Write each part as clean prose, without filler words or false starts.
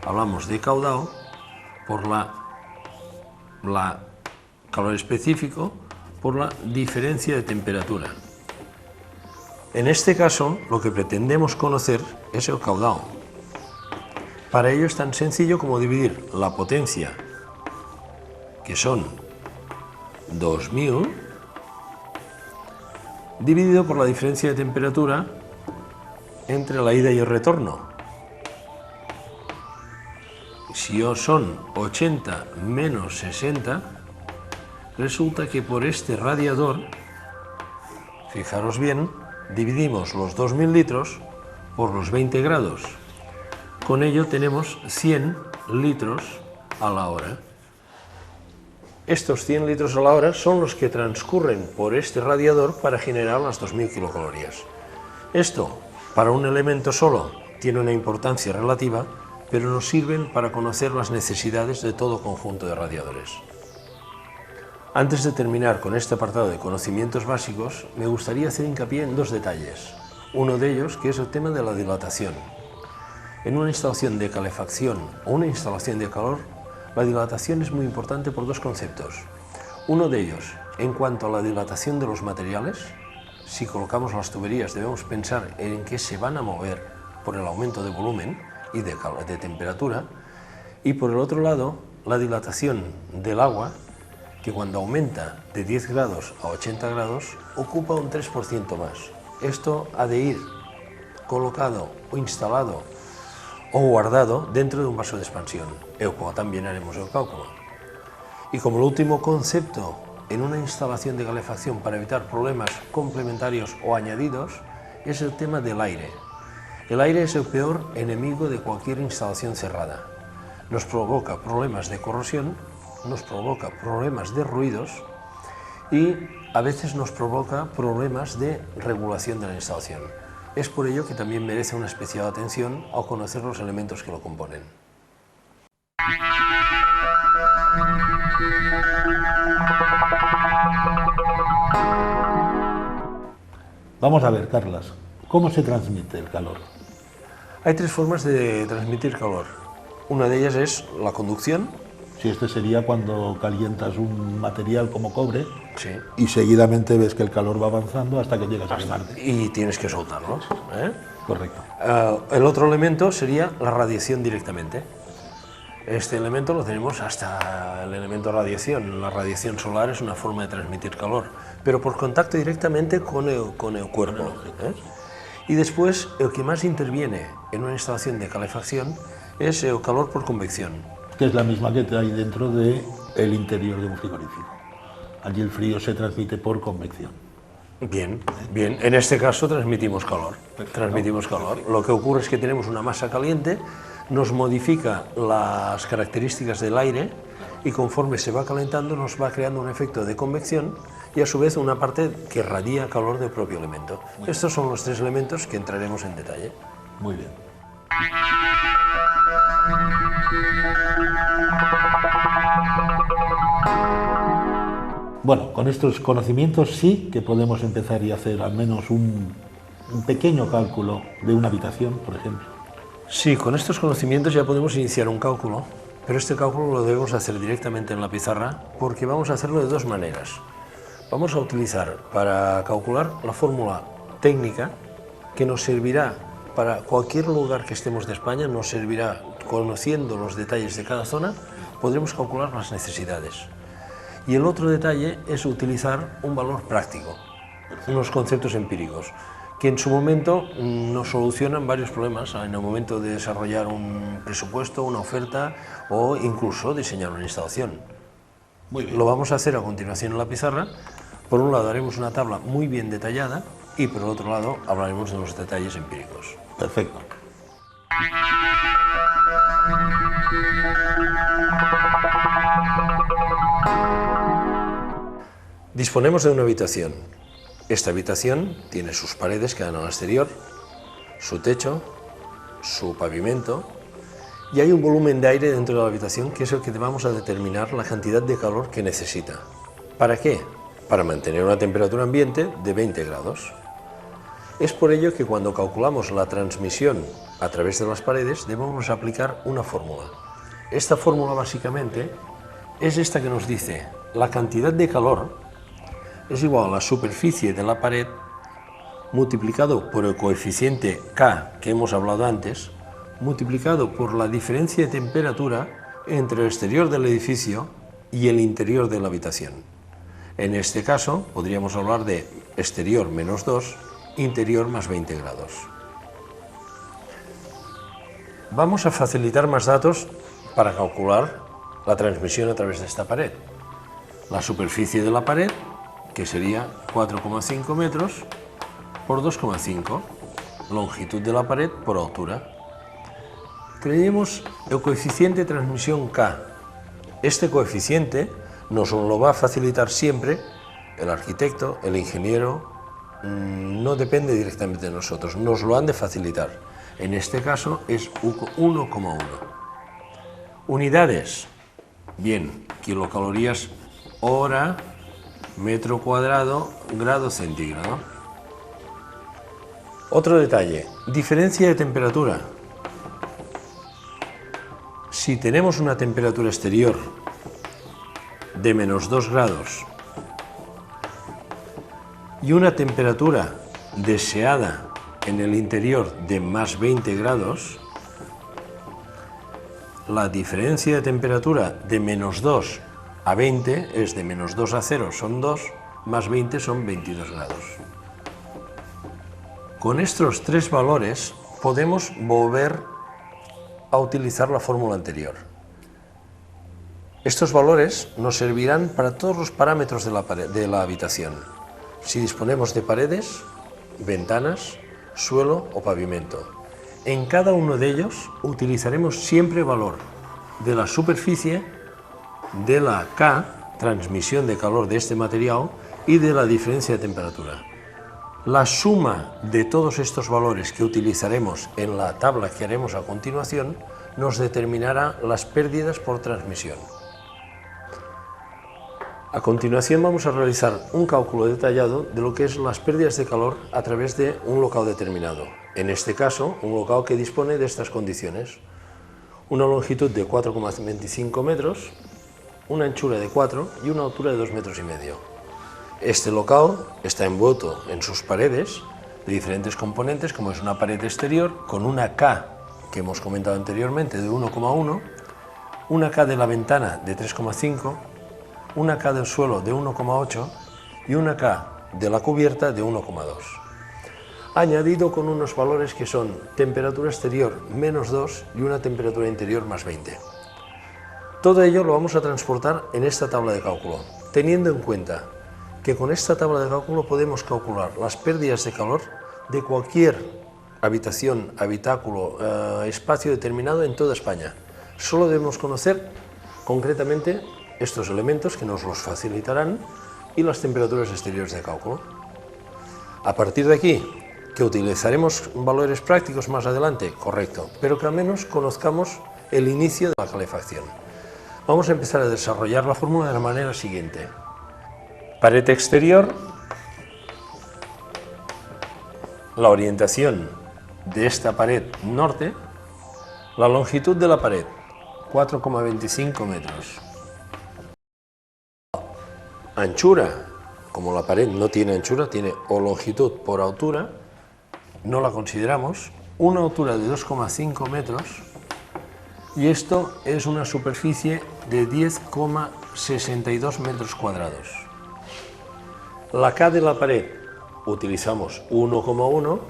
Hablamos de caudal por la calor específico, por la diferencia de temperatura. En este caso, lo que pretendemos conocer es el caudal. Para ello es tan sencillo como dividir la potencia, que son 2000, dividido por la diferencia de temperatura entre la ida y el retorno. Si son 80 menos 60, resulta que por este radiador, fijaros bien, dividimos los 2000 litros por los 20 grados. Con ello tenemos 100 litros a la hora. Estos 100 litros a la hora son los que transcurren por este radiador para generar las 2000 kilocalorías. Esto, para un elemento solo, tiene una importancia relativa, pero nos sirven para conocer las necesidades de todo conjunto de radiadores. Antes de terminar con este apartado de conocimientos básicos, me gustaría hacer hincapié en dos detalles. Uno de ellos, que es el tema de la dilatación. En una instalación de calefacción o una instalación de calor, la dilatación es muy importante por dos conceptos. Uno de ellos, en cuanto a la dilatación de los materiales, si colocamos las tuberías debemos pensar en que se van a mover por el aumento de volumen y de temperatura, y por el otro lado, la dilatación del agua, que cuando aumenta de 10 grados a 80 grados, ocupa un 3% más. Esto ha de ir colocado o instalado o guardado dentro de un vaso de expansión, el cual también haremos el cálculo. Y como el último concepto en una instalación de calefacción para evitar problemas complementarios o añadidos, es el tema del aire. El aire es el peor enemigo de cualquier instalación cerrada. Nos provoca problemas de corrosión, nos provoca problemas de ruidos y a veces nos provoca problemas de regulación de la instalación. Es por ello que también merece una especial atención al conocer los elementos que lo componen. Vamos a ver, Carlas, ¿cómo se transmite el calor? Hay tres formas de transmitir calor. Una de ellas es la conducción. Si este sería cuando calientas un material como cobre, Sí. y seguidamente ves que el calor va avanzando hasta que llegas a quemarte. Y tienes que soltarlo. Correcto. El otro elemento sería la radiación directamente. Este elemento lo tenemos hasta el elemento radiación. La radiación solar es una forma de transmitir calor, pero por contacto directamente con el cuerpo. Y después, el que más interviene en una instalación de calefacción es el calor por convección. Que es la misma que hay dentro del interior de un frigorífico. Allí el frío se transmite por convección. Bien, bien. En este caso transmitimos calor. Transmitimos calor. Lo que ocurre es que tenemos una masa caliente, nos modifica las características del aire y conforme se va calentando nos va creando un efecto de convección y a su vez una parte que radia calor del propio elemento. Estos son los tres elementos que entraremos en detalle. Muy bien. Bueno, con estos conocimientos sí que podemos empezar y hacer al menos un pequeño cálculo de una habitación, por ejemplo. Sí, con estos conocimientos ya podemos iniciar un cálculo, pero este cálculo lo debemos hacer directamente en la pizarra porque vamos a hacerlo de dos maneras. Vamos a utilizar para calcular la fórmula técnica que nos servirá para cualquier lugar que estemos de España, nos servirá conociendo los detalles de cada zona, podremos calcular las necesidades. Y el otro detalle es utilizar un valor práctico, unos conceptos empíricos, que en su momento nos solucionan varios problemas en el momento de desarrollar un presupuesto, una oferta o incluso diseñar una instalación. Muy bien. Lo vamos a hacer a continuación en la pizarra. Por un lado haremos una tabla muy bien detallada y por el otro lado hablaremos de los detalles empíricos. Perfecto. Disponemos de una habitación. Esta habitación tiene sus paredes que dan al exterior, su techo, su pavimento, y hay un volumen de aire dentro de la habitación que es el que vamos a determinar la cantidad de calor que necesita. ¿Para qué? Para mantener una temperatura ambiente de 20 grados. Es por ello que cuando calculamos la transmisión a través de las paredes debemos aplicar una fórmula. Esta fórmula básicamente es esta que nos dice la cantidad de calor es igual a la superficie de la pared multiplicado por el coeficiente K que hemos hablado antes, multiplicado por la diferencia de temperatura entre el exterior del edificio y el interior de la habitación. En este caso podríamos hablar de exterior menos 2, interior más 20 grados. Vamos a facilitar más datos para calcular la transmisión a través de esta pared. La superficie de la pared, que sería 4,5 metros por 2,5, longitud de la pared por altura. Creemos el coeficiente de transmisión K. Este coeficiente nos lo va a facilitar siempre el arquitecto, el ingeniero, no depende directamente de nosotros, nos lo han de facilitar. En este caso es 1,1. Unidades, bien, kilocalorías hora, metro cuadrado, grado centígrado. Otro detalle, diferencia de temperatura. Si tenemos una temperatura exterior de menos 2 grados y una temperatura deseada en el interior de más 20 grados, la diferencia de temperatura de menos 2 a 20 es de menos 2 a 0 son 2, más 20 son 22 grados. Con estos tres valores podemos volver a utilizar la fórmula anterior. Estos valores nos servirán para todos los parámetros de la habitación, si disponemos de paredes, ventanas, suelo o pavimento. En cada uno de ellos utilizaremos siempre valor de la superficie, de la K, transmisión de calor de este material, y de la diferencia de temperatura. La suma de todos estos valores que utilizaremos en la tabla que haremos a continuación nos determinará las pérdidas por transmisión. A continuación vamos a realizar un cálculo detallado de lo que es las pérdidas de calor a través de un local determinado. En este caso, un local que dispone de estas condiciones: una longitud de 4,25 metros, una anchura de 4 y una altura de 2,5 metros. Este local está envuelto en sus paredes de diferentes componentes, como es una pared exterior con una K que hemos comentado anteriormente de 1,1, una K de la ventana de 3,5, una K del suelo de 1,8 y una K de la cubierta de 1,2. Añadido con unos valores que son temperatura exterior menos 2 y una temperatura interior más 20. Todo ello lo vamos a transportar en esta tabla de cálculo, teniendo en cuenta que con esta tabla de cálculo podemos calcular las pérdidas de calor de cualquier habitación, habitáculo, espacio determinado en toda España. Solo debemos conocer concretamente estos elementos que nos los facilitarán y las temperaturas exteriores de cálculo. A partir de aquí, que utilizaremos valores prácticos más adelante, correcto, pero que al menos conozcamos el inicio de la calefacción. Vamos a empezar a desarrollar la fórmula de la manera siguiente. Pared exterior, la orientación de esta pared norte, la longitud de la pared, 4,25 metros. Anchura, como la pared no tiene anchura, tiene o longitud por altura, no la consideramos, una altura de 2,5 metros, y esto es una superficie de 10,62 metros cuadrados. La K de la pared utilizamos 1,1,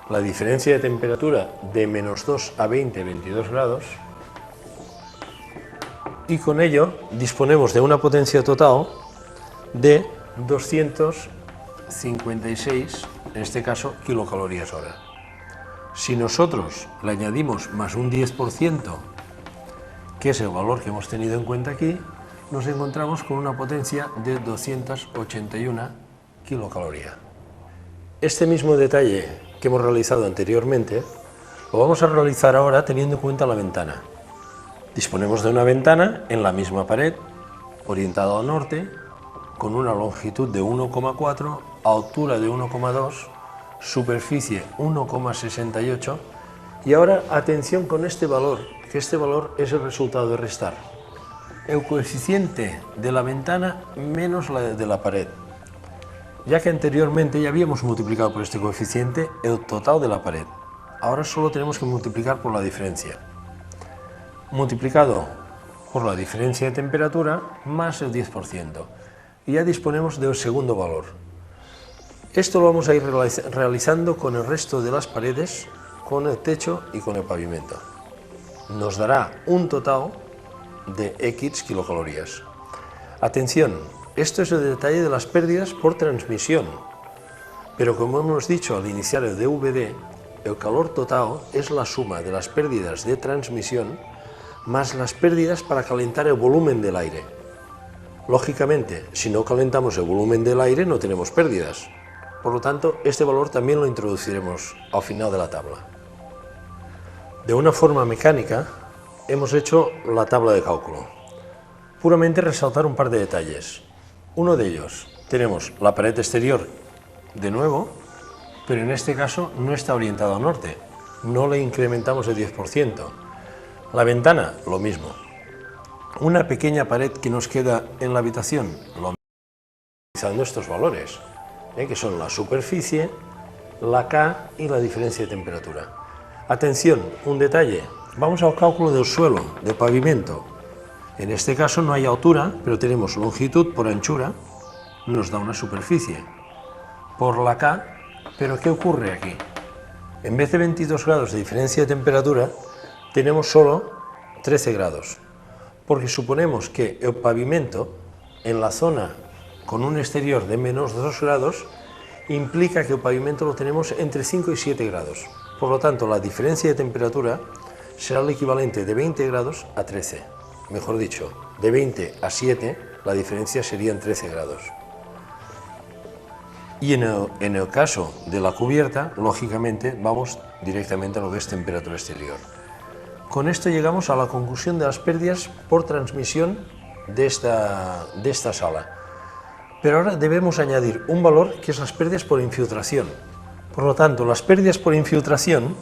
la diferencia de temperatura de menos 2 a 22 grados, y con ello disponemos de una potencia total de 256, en este caso, kilocalorías hora. Si nosotros le añadimos más un 10%, que es el valor que hemos tenido en cuenta aquí, nos encontramos con una potencia de 281 kilocalorías. Este mismo detalle que hemos realizado anteriormente lo vamos a realizar ahora teniendo en cuenta la ventana. Disponemos de una ventana en la misma pared, orientada al norte, con una longitud de 1,4, altura de 1,2, superficie 1,68 y ahora atención con este valor, que este valor es el resultado de restar el coeficiente de la ventana menos la de la pared, ya que anteriormente ya habíamos multiplicado por este coeficiente el total de la pared. Ahora solo tenemos que multiplicar por la diferencia. Multiplicado por la diferencia de temperatura más el 10%. Y ya disponemos del segundo valor. Esto lo vamos a ir realizando con el resto de las paredes, con el techo y con el pavimento. Nos dará un total de X kilocalorías. Atención, esto es el detalle de las pérdidas por transmisión. Pero como hemos dicho al iniciar el DVD, el calor total es la suma de las pérdidas de transmisión más las pérdidas para calentar el volumen del aire. Lógicamente, si no calentamos el volumen del aire no tenemos pérdidas. Por lo tanto, este valor también lo introduciremos al final de la tabla. De una forma mecánica, hemos hecho la tabla de cálculo. Puramente resaltar un par de detalles. Uno de ellos, tenemos la pared exterior de nuevo, pero en este caso no está orientado al norte, no le incrementamos el 10%. La ventana, lo mismo. Una pequeña pared que nos queda en la habitación, lo mismo, utilizando estos valores, que son la superficie, la K y la diferencia de temperatura. Atención, un detalle, vamos al cálculo del suelo, del pavimento. En este caso no hay altura, pero tenemos longitud por anchura, nos da una superficie. Por la K, pero ¿qué ocurre aquí? En vez de 22 grados de diferencia de temperatura, tenemos solo 13 grados, porque suponemos que el pavimento en la zona con un exterior de menos 2 grados implica que el pavimento lo tenemos entre 5 y 7 grados. Por lo tanto, la diferencia de temperatura será el equivalente de 20 grados a 13. Mejor dicho, de 20 a 7 la diferencia serían 13 grados. Y en el caso de la cubierta, lógicamente, vamos directamente a lo que es temperatura exterior. Con esto llegamos a la conclusión de las pérdidas por transmisión de esta sala. Pero ahora debemos añadir un valor que es las pérdidas por infiltración. Por lo tanto, las pérdidas por infiltración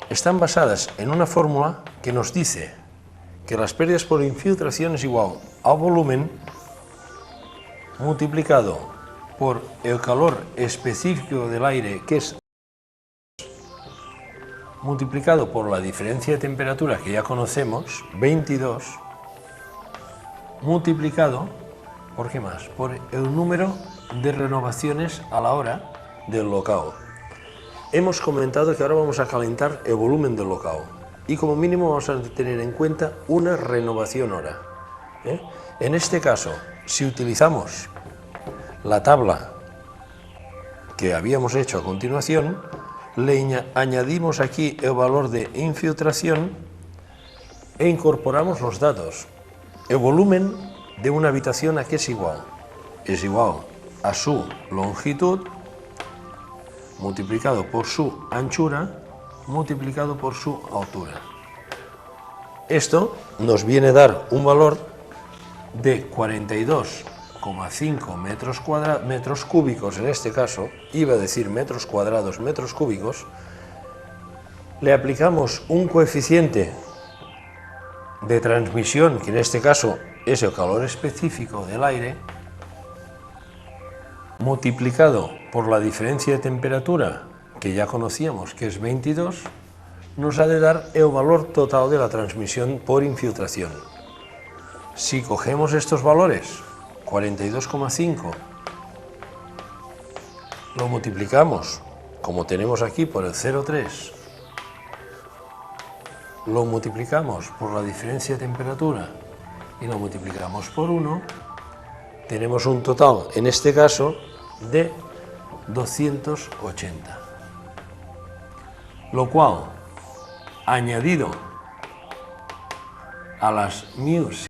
están basadas en una fórmula que nos dice que las pérdidas por infiltración es igual al volumen multiplicado por el calor específico del aire, que es multiplicado por la diferencia de temperatura que ya conocemos, 22, multiplicado, ¿por qué más? Por el número de renovaciones a la hora del local. Hemos comentado que ahora vamos a calentar el volumen del local y como mínimo vamos a tener en cuenta una renovación hora. En este caso, si utilizamos la tabla que habíamos hecho a continuación, le añadimos aquí el valor de infiltración e incorporamos los datos. El volumen de una habitación ¿a qué es igual? Es igual a su longitud multiplicado por su anchura multiplicado por su altura. Esto nos viene a dar un valor de 42,5 metros cúbicos, en este caso, iba a decir metros cuadrados, metros cúbicos. Le aplicamos un coeficiente de transmisión, que en este caso es el calor específico del aire, multiplicado por la diferencia de temperatura, que ya conocíamos que es 22, nos ha de dar el valor total de la transmisión por infiltración. Si cogemos estos valores, 42,5, lo multiplicamos, como tenemos aquí, por el 0,3, lo multiplicamos por la diferencia de temperatura y lo multiplicamos por 1, tenemos un total, en este caso, de 280. Lo cual, añadido a las 1.600